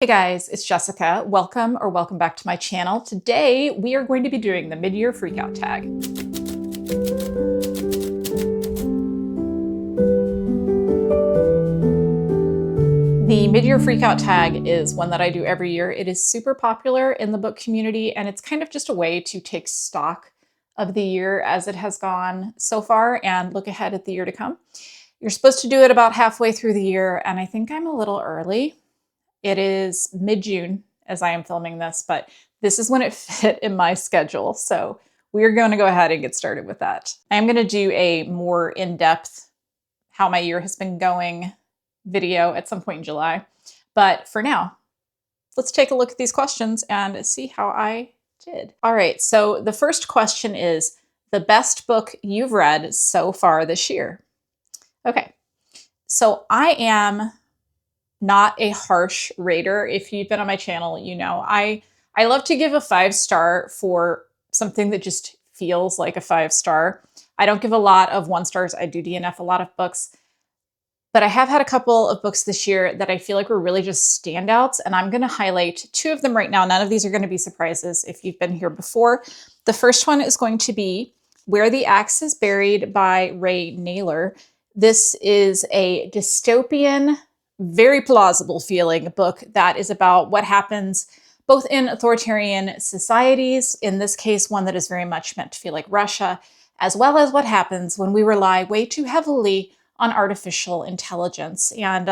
Hey guys, it's Jessica. Welcome back to my channel. Today we are going to be doing the Mid-Year Freakout Tag. The Mid-Year Freakout Tag is one that I do every year. It is super popular in the book community, and it's kind of just a way to take stock of the year as it has gone so far and look ahead at the year to come. You're supposed to do it about halfway through the year, and I think I'm a little early. It is mid-June as I am filming this, but this is when it fit in my schedule. So we're going to go ahead and get started with that. I'm going to do a more in-depth how my year has been going video at some point in July. But for now, let's take a look at these questions and see how I did. All right, so the first question is the best book you've read so far this year. Okay, so I am not a harsh rater. If you've been on my channel, you know I love to give a 5-star for something that just feels like a 5-star. I don't give a lot of 1-stars. I do DNF a lot of books, but I have had a couple of books this year that I feel like were really just standouts, and I'm going to highlight 2 of them right now. None of these are going to be surprises if you've been here before. The first one is going to be Where the Axe is Buried by Naylor. This is a dystopian, very plausible feeling book that is about what happens both in authoritarian societies, in this case, one that is very much meant to feel like Russia, as well as what happens when we rely way too heavily on artificial intelligence. And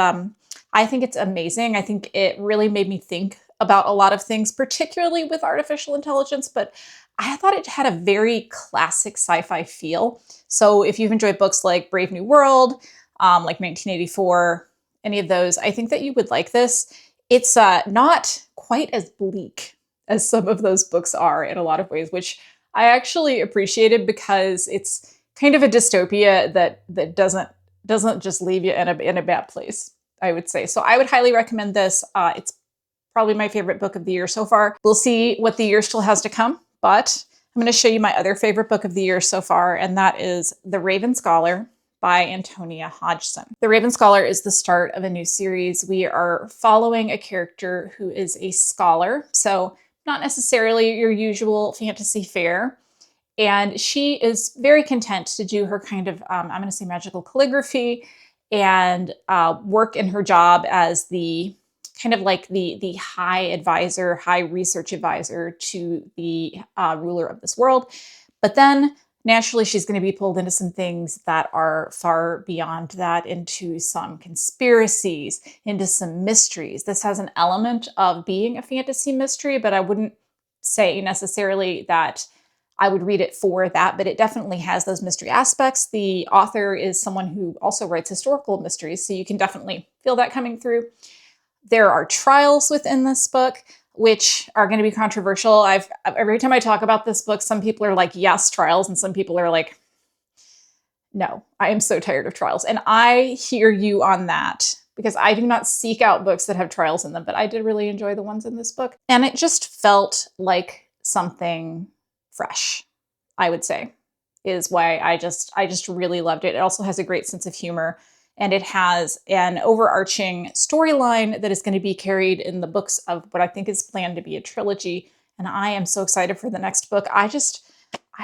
I think it's amazing. I think it really made me think about a lot of things, particularly with artificial intelligence, but I thought it had a very classic sci-fi feel. So if you've enjoyed books like Brave New World, like 1984, any of those, I think that you would like this. It's not quite as bleak as some of those books are in a lot of ways, which I actually appreciated because it's kind of a dystopia that doesn't just leave you in a bad place, I would say. So I would highly recommend this. It's probably my favorite book of the year so far. We'll see what the year still has to come, but I'm going to show you my other favorite book of the year so far, and that is The Raven Scholar by Antonia Hodsgon. The Raven Scholar is the start of a new series. We are following a character who is a scholar, so not necessarily your usual fantasy fare. And she is very content to do her kind of, I'm going to say magical calligraphy and work in her job as the kind of like the high advisor, high research advisor to the ruler of this world. But then naturally, she's going to be pulled into some things that are far beyond that, into some conspiracies, into some mysteries. This has an element of being a fantasy mystery, but I wouldn't say necessarily that I would read it for that, but it definitely has those mystery aspects. The author is someone who also writes historical mysteries, so you can definitely feel that coming through. There are trials within this book, which are going to be controversial. Every time I talk about this book, some people are like, yes, trials, and some people are like, no, I am so tired of trials. And I hear you on that because I do not seek out books that have trials in them, but I did really enjoy the ones in this book. And it just felt like something fresh, I would say, is why I just really loved it. It also has a great sense of humor, and it has an overarching storyline that is going to be carried in the books of what I think is planned to be a trilogy. And I am so excited for the next book. I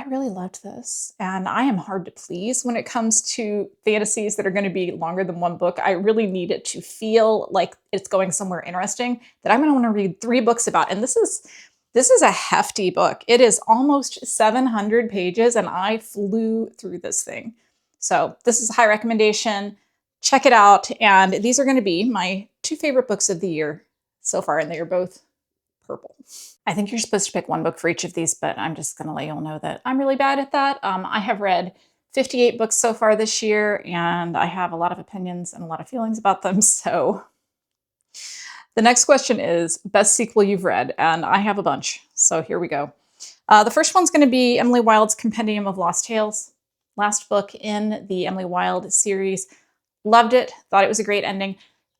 really loved this. And I am hard to please when it comes to fantasies that are going to be longer than one book. I really need it to feel like it's going somewhere interesting that I'm going to want to read 3 books about. And this is a hefty book. It is almost 700 pages, and I flew through this thing. So this is a high recommendation. Check it out. And these are going to be my 2 favorite books of the year so far, and they are both purple. I think you're supposed to pick 1 book for each of these, but I'm just going to let you all know that I'm really bad at that. I have read 58 books so far this year, and I have a lot of opinions and a lot of feelings about them. So the next question is best sequel you've read, and I have a bunch. So here we go. The first one's going to be Emily Wilde's Compendium of Lost Tales, last book in the Emily Wilde series. Loved it. Thought it was a great ending.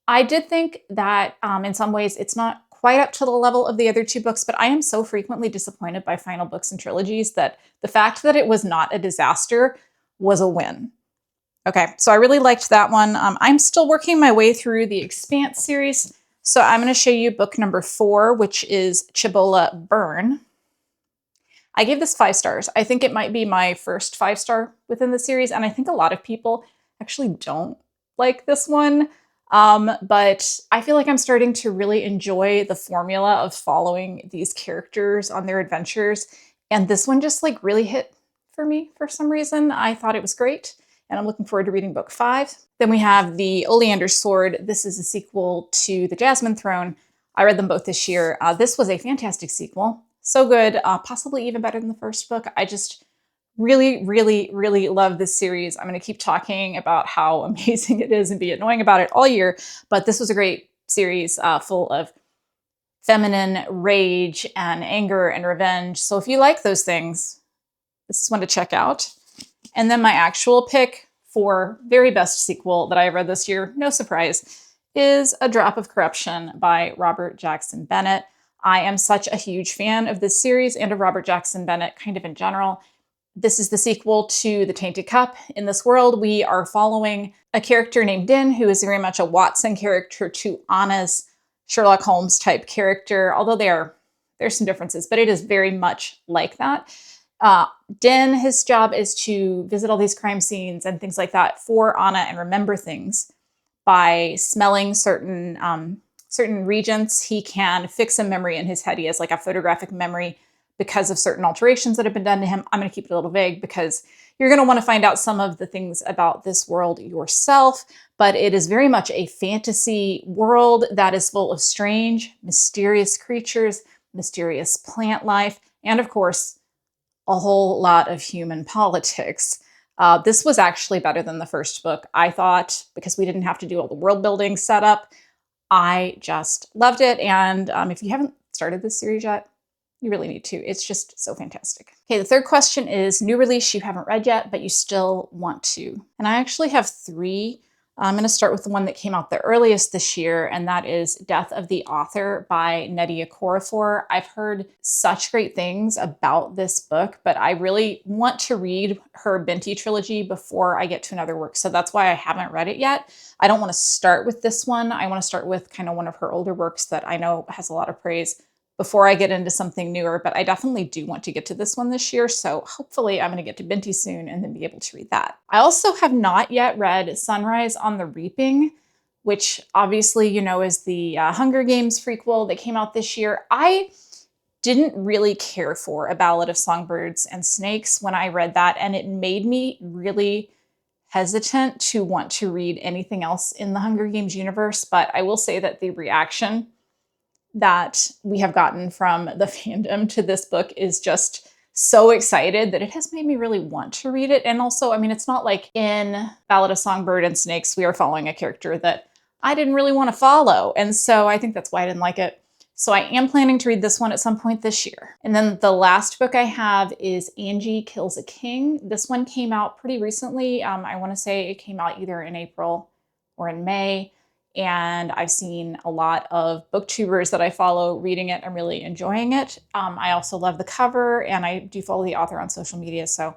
I did think that in some ways it's not quite up to the level of the other 2 books, but I am so frequently disappointed by final books and trilogies that the fact that it was not a disaster was a win. Okay, so I really liked that one. I'm still working my way through the Expanse series. So I'm going to show you book number 4, which is Chibola Burn. I gave this 5 stars. I think it might be my first 5-star within the series, and I think a lot of people actually don't like this one. But I feel like I'm starting to really enjoy the formula of following these characters on their adventures, and this one just like really hit for me for some reason. I thought it was great, and I'm looking forward to reading book 5. Then we have The Oleander Sword. This is a sequel to The Jasmine Throne. I read them both this year. This was a fantastic sequel. So good, possibly even better than the first book. I just really, really, really love this series. I'm going to keep talking about how amazing it is and be annoying about it all year, but this was a great series full of feminine rage and anger and revenge. So if you like those things, this is one to check out. And then my actual pick for very best sequel that I read this year, no surprise, is A Drop of Corruption by Robert Jackson Bennett. I am such a huge fan of this series and of Robert Jackson Bennett kind of in general. This is the sequel to The Tainted Cup. In this world, we are following a character named Din, who is very much a Watson character to Anna's Sherlock Holmes type character, although there's some differences, but it is very much like that. Din, his job is to visit all these crime scenes and things like that for Anna and remember things by smelling certain regions. He can fix a memory in his head. He has like a photographic memory because of certain alterations that have been done to him. I'm going to keep it a little vague because you're going to want to find out some of the things about this world yourself, but it is very much a fantasy world that is full of strange, mysterious creatures, mysterious plant life, and of course, a whole lot of human politics. This was actually better than the first book, I thought, because we didn't have to do all the world building setup. I just loved it. And if you haven't started this series yet, you really need to. It's just so fantastic. Okay, the third question is new release you haven't read yet, but you still want to. And I actually have 3. I'm going to start with the one that came out the earliest this year, and that is Death of the Author by Nnedi Okorafor. I've heard such great things about this book, but I really want to read her Binti trilogy before I get to another work, so that's why I haven't read it yet. I don't want to start with this one. I want to start with kind of one of her older works that I know has a lot of praise before I get into something newer, but I definitely do want to get to this one this year, so hopefully I'm going to get to Binti soon and then be able to read that. I also have not yet read Sunrise on the Reaping, which obviously, you know, is the Hunger Games prequel that came out this year. I didn't really care for A Ballad of Songbirds and Snakes when I read that, and it made me really hesitant to want to read anything else in the Hunger Games universe, but I will say that the reaction that we have gotten from the fandom to this book is just so excited that it has made me really want to read it. And also, I mean, it's not like in Ballad of Songbird and Snakes, we are following a character that I didn't really want to follow. And so I think that's why I didn't like it. So I am planning to read this one at some point this year. And then the last book I have is Angie Kills a King. This one came out pretty recently. I want to say it came out either in April or in May. And I've seen a lot of booktubers that I follow reading it and really enjoying it. I also love the cover, and I do follow the author on social media, so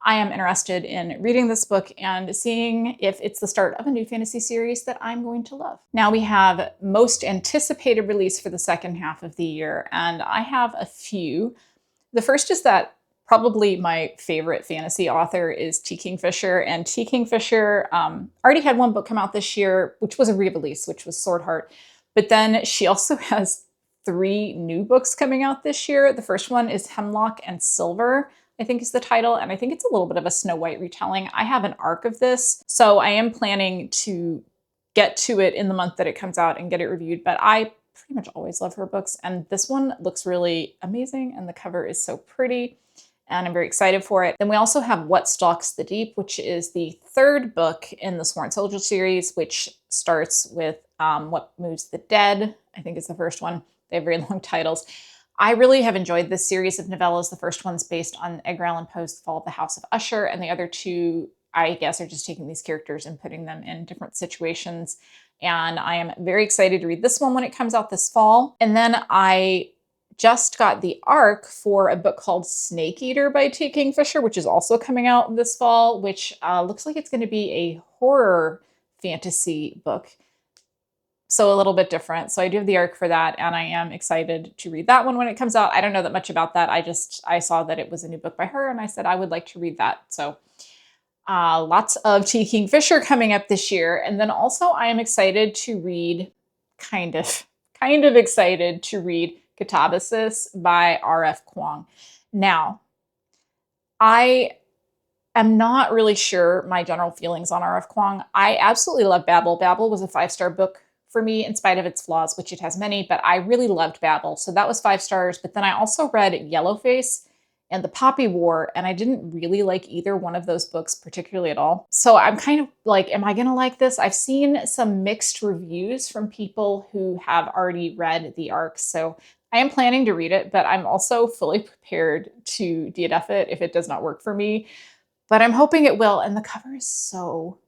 I am interested in reading this book and seeing if it's the start of a new fantasy series that I'm going to love. Now we have most anticipated release for the second half of the year, and I have a few. The first is that probably my favorite fantasy author is T. Kingfisher, and T. Kingfisher already had one book come out this year, which was a re-release, which was Swordheart. But then she also has 3 new books coming out this year. The first one is Hemlock and Silver, I think is the title, and I think it's a little bit of a Snow White retelling. I have an arc of this, so I am planning to get to it in the month that it comes out and get it reviewed, but I pretty much always love her books, and this one looks really amazing, and the cover is so pretty, and I'm very excited for it. Then we also have What Stalks the Deep, which is the 3rd book in the Sworn Soldier series, which starts with What Moves the Dead, I think is the first one. They have very long titles. I really have enjoyed this series of novellas. The first one's based on Edgar Allan Poe's Fall of the House of Usher, and the other 2, I guess, are just taking these characters and putting them in different situations. And I am very excited to read this one when it comes out this fall. And then I just got the arc for a book called Snake Eater by T. Kingfisher, which is also coming out this fall, which looks like it's going to be a horror fantasy book. So a little bit different. So I do have the arc for that, and I am excited to read that one when it comes out. I don't know that much about that. I saw that it was a new book by her, and I said I would like to read that. So lots of T. Kingfisher coming up this year. And then also I am excited to read, kind of excited to read Catabasis by R.F. Kuang. Now, I am not really sure my general feelings on R.F. Kuang. I absolutely love Babel. Babel was a 5-star book for me in spite of its flaws, which it has many, but I really loved Babel. So that was 5 stars. But then I also read Yellowface and The Poppy War, and I didn't really like either one of those books particularly at all. So I'm kind of like, am I gonna like this? I've seen some mixed reviews from people who have already read the arc. So I am planning to read it, but I'm also fully prepared to DNF it if it does not work for me. But I'm hoping it will, and the cover is so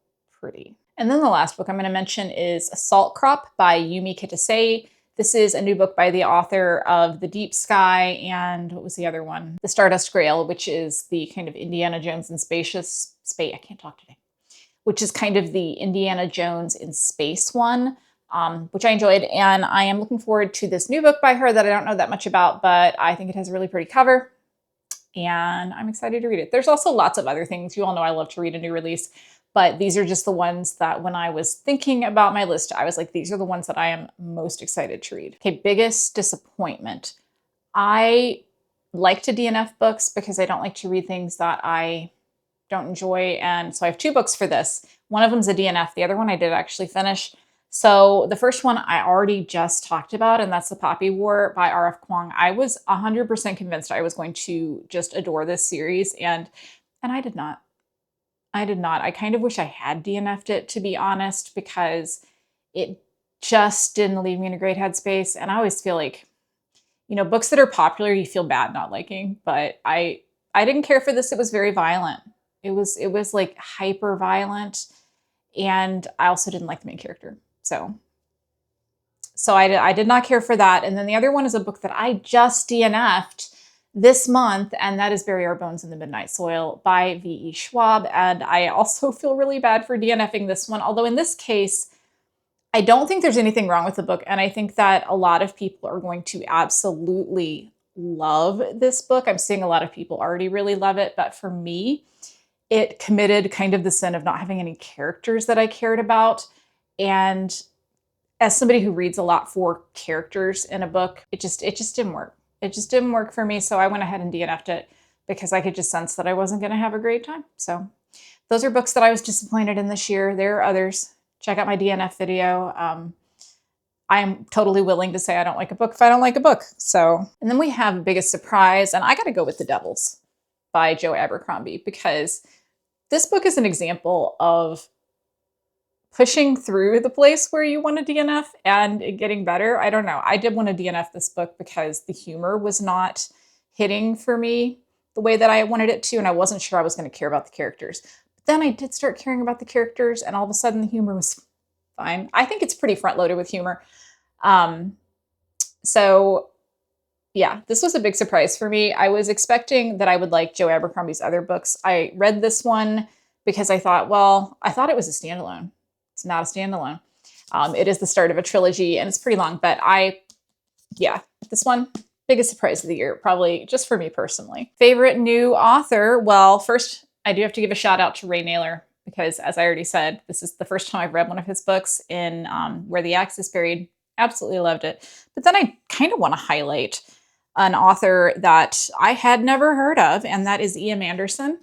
pretty. And then the last book I'm going to mention is Salt Crop by Yumi Kitase. This is a new book by the author of The Deep Sky and what was the other one? The Stardust Grail, which is the kind of Indiana Jones in spacious space. I can't talk today. Which is kind of the Indiana Jones in space one, which I enjoyed. And I am looking forward to this new book by her that I don't know that much about, but I think it has a really pretty cover. And I'm excited to read it. There's also lots of other things. You all know I love to read a new release, but these are just the ones that when I was thinking about my list, I was like, these are the ones that I am most excited to read. Okay, biggest disappointment. I like to DNF books because I don't like to read things that I don't enjoy. And so I have 2 books for this. One of them's a DNF. The other one I did actually finish. So the first one I already just talked about, and that's The Poppy War by R.F. Kuang. I was 100% convinced I was going to just adore this series, and I did not. I did not. I kind of wish I had DNF'd it, to be honest, because it just didn't leave me in a great headspace. And I always feel like, you know, books that are popular, you feel bad not liking, but I didn't care for this. It was very violent. It was like hyper violent, and I also didn't like the main character. So I did not care for that. And then the other one is a book that I just DNF'd this month, and that is Bury Our Bones in the Midnight Soil by V.E. Schwab. And I also feel really bad for DNFing this one, although in this case, I don't think there's anything wrong with the book. And I think that a lot of people are going to absolutely love this book. I'm seeing a lot of people already really love it. But for me, it committed kind of the sin of not having any characters that I cared about. And as somebody who reads a lot for characters in a book, it just didn't work. It just didn't work for me. So I went ahead and DNF'd it because I could just sense that I wasn't going to have a great time. So those are books that I was disappointed in this year. There are others. Check out my DNF video. I am totally willing to say I don't like a book if I don't like a book. So, and then we have Biggest Surprise, and I got to go with The Devils by Joe Abercrombie because this book is an example of pushing through the place where you want to DNF and it getting better. I don't know. I did want to DNF this book because the humor was not hitting for me the way that I wanted it to, and I wasn't sure I was going to care about the characters. But then I did start caring about the characters, and all of a sudden the humor was fine. I think it's pretty front-loaded with humor. So yeah, this was a big surprise for me. I was expecting that I would like Joe Abercrombie's other books. I read this one because I thought, well, I thought it was a standalone. It's not a standalone. It is the start of a trilogy, and it's pretty long, but yeah, this one, biggest surprise of the year, probably just for me personally. Favorite new author? Well, first, I do have to give a shout out to Naylor because, as I already said, this is the first time I've read one of his books in Where the Axe is Buried. Absolutely loved it. But then I kind of want to highlight an author that I had never heard of, and that is E.M. Anderson.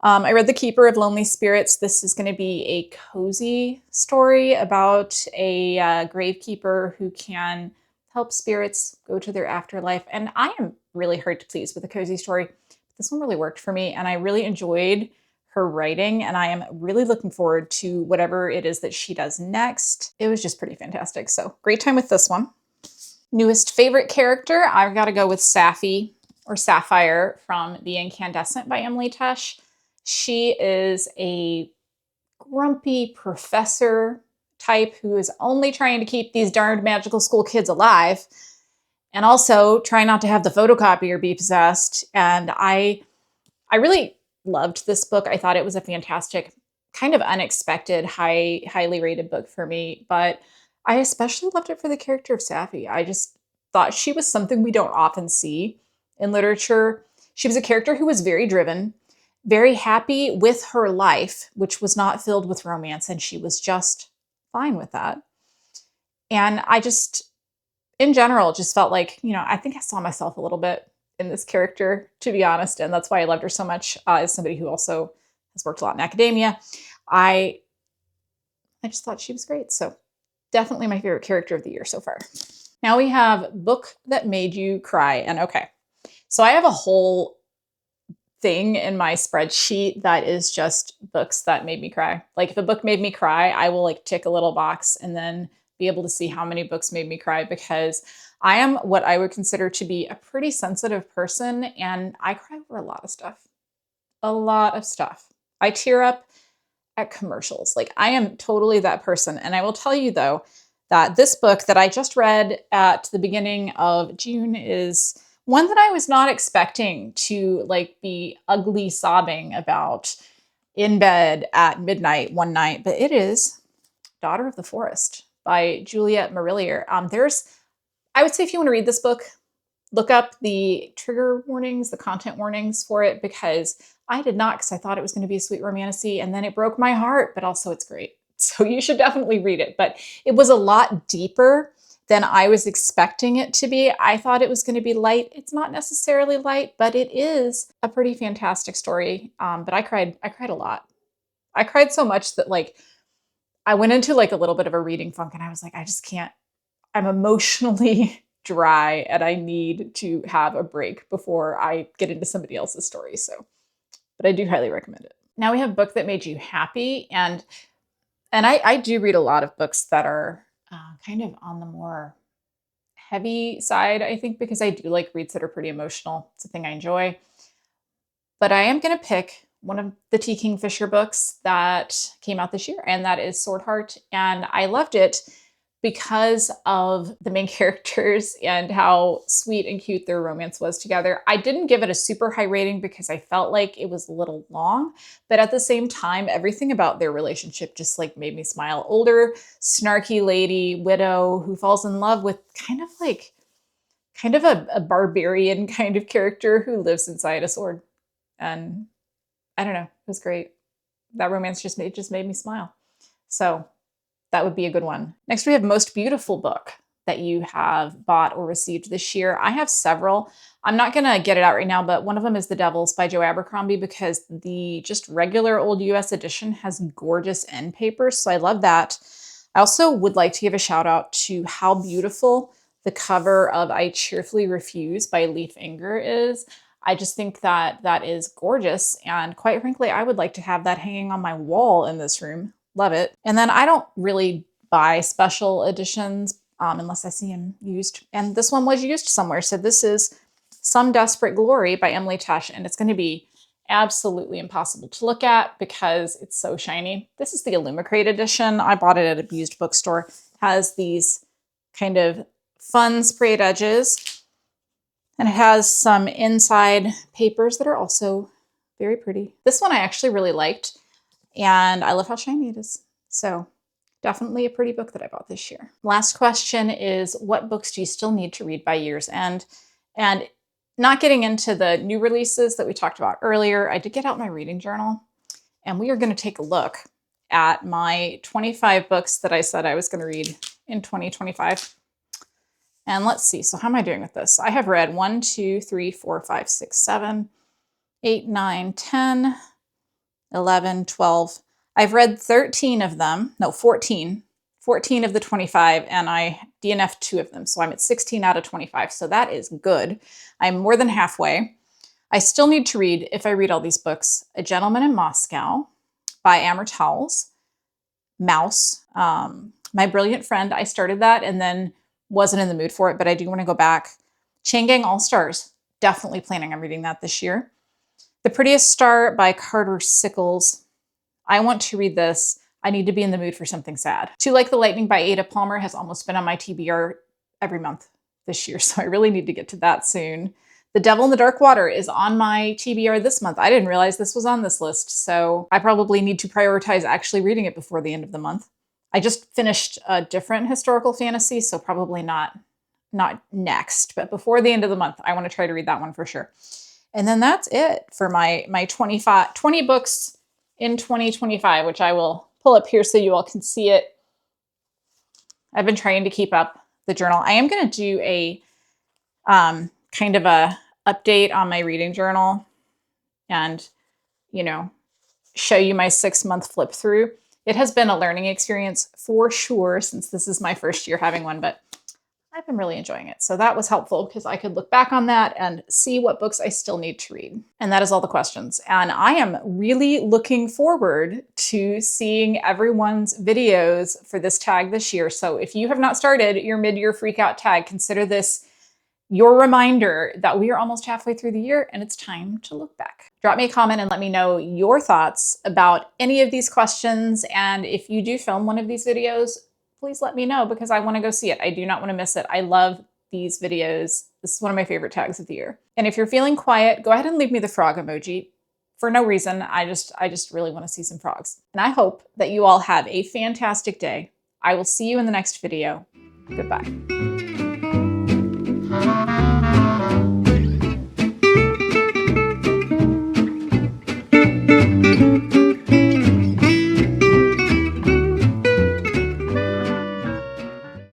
I read The Keeper of Lonely Spirits. This is going to be a cozy story about a gravekeeper who can help spirits go to their afterlife. And I am really hard to please with a cozy story. This one really worked for me, and I really enjoyed her writing, and I am really looking forward to whatever it is that she does next. It was just pretty fantastic. So great time with this one. Newest favorite character, I've got to go with Sapphi or Sapphire from The Incandescent by Emily Tesh. She is a grumpy professor type who is only trying to keep these darned magical school kids alive and also try not to have the photocopier be possessed. And I really loved this book. I thought it was a fantastic, kind of unexpected, highly rated book for me. But I especially loved it for the character of Safi. I just thought she was something we don't often see in literature. She was a character who was very driven, very happy with her life, which was not filled with romance, and she was just fine with that. And I just, in general, just felt like, I think I saw myself a little bit in this character, to be honest, and that's why I loved her so much. As somebody who also has worked a lot in academia, I just thought she was great. So definitely my favorite character of the year so far. Now we have book that made you cry. And okay, so I have a whole thing in my spreadsheet that is just books that made me cry. Like if a book made me cry, I will like tick a little box and then be able to see how many books made me cry, because I am what I would consider to be a pretty sensitive person and I cry over a lot of stuff. A lot of stuff. I tear up at commercials. Like I am totally that person. And I will tell you though, that this book that I just read at the beginning of June is one that I was not expecting to like be ugly sobbing about in bed at midnight one night, but it is Daughter of the Forest by Juliet Marillier. I would say if you want to read this book, look up the trigger warnings, the content warnings for it, because I did not, because I thought it was going to be a sweet romantasy, and then it broke my heart, but also it's great. So you should definitely read it. But it was a lot deeper than I was expecting it to be. I thought it was going to be light. It's not necessarily light, but it is a pretty fantastic story. But I cried a lot. I cried so much that like I went into like a little bit of a reading funk, and I was like, I just can't. I'm emotionally dry and I need to have a break before I get into somebody else's story. So, but I do highly recommend it. Now we have a book that made you happy, and I do read a lot of books that are kind of on the more heavy side, I think, because I do like reads that are pretty emotional. It's a thing I enjoy. But I am going to pick one of the T. Kingfisher books that came out this year, and that is Sword Heart. And I loved it because of the main characters and how sweet and cute their romance was together. I didn't give it a super high rating because I felt like it was a little long, but at the same time, everything about their relationship just like made me smile. Older, snarky lady, widow who falls in love with kind of a barbarian kind of character who lives inside a sword. And I don't know, it was great. That romance just made me smile. So that would be a good one. Next, we have Most Beautiful Book that you have bought or received this year. I have several. I'm not going to get it out right now, but one of them is The Devils by Joe Abercrombie, because the just regular old US edition has gorgeous end papers. So I love that. I also would like to give a shout out to how beautiful the cover of I Cheerfully Refuse by Lief Enger is. I just think that that is gorgeous. And quite frankly, I would like to have that hanging on my wall in this room. Love it. And then I don't really buy special editions unless I see them used. And this one was used somewhere. So this is Some Desperate Glory by Emily Tesh. And it's going to be absolutely impossible to look at because it's so shiny. This is the Illumicrate edition. I bought it at a used bookstore. It has these kind of fun sprayed edges. And it has some inside papers that are also very pretty. This one I actually really liked. And I love how shiny it is. So definitely a pretty book that I bought this year. Last question is, what books do you still need to read by year's end? And not getting into the new releases that we talked about earlier, I did get out my reading journal, and we are going to take a look at my 25 books that I said I was going to read in 2025. And let's see. So how am I doing with this? I have read 1, 2, 3, 4, 5, 6, 7, 8, 9, 10, 11, 12. I've read 13 of them. No, 14. 14 of the 25, and I DNF'd 2 of them. So I'm at 16 out of 25. So that is good. I'm more than halfway. I still need to read, if I read all these books, A Gentleman in Moscow by Amor Towles, Mouse, My Brilliant Friend. I started that and then wasn't in the mood for it, but I do want to go back. Chain Gang All-Stars. Definitely planning on reading that this year. The Prettiest Star by Carter Sickles. I want to read this. I need to be in the mood for something sad. Too Like the Lightning by Ada Palmer has almost been on my TBR every month this year, so I really need to get to that soon. The Devil in the Dark Water is on my TBR this month. I didn't realize this was on this list, so I probably need to prioritize actually reading it before the end of the month. I just finished a different historical fantasy, so probably not next, but before the end of the month, I want to try to read that one for sure. And then that's it for my 20 books in 2025, which I will pull up here so you all can see it. I've been trying to keep up the journal. I am going to do a kind of a update on my reading journal and, you know, show you my 6-month flip through. It has been a learning experience for sure, since this is my first year having one, but I've been really enjoying it. So that was helpful because I could look back on that and see what books I still need to read. And that is all the questions. And I am really looking forward to seeing everyone's videos for this tag this year. So if you have not started your mid-year freakout tag, consider this your reminder that we are almost halfway through the year and it's time to look back. Drop me a comment and let me know your thoughts about any of these questions. And if you do film one of these videos, please let me know because I want to go see it. I do not want to miss it. I love these videos. This is one of my favorite tags of the year. And if you're feeling quiet, go ahead and leave me the frog emoji. For no reason, I just really want to see some frogs. And I hope that you all have a fantastic day. I will see you in the next video. Goodbye.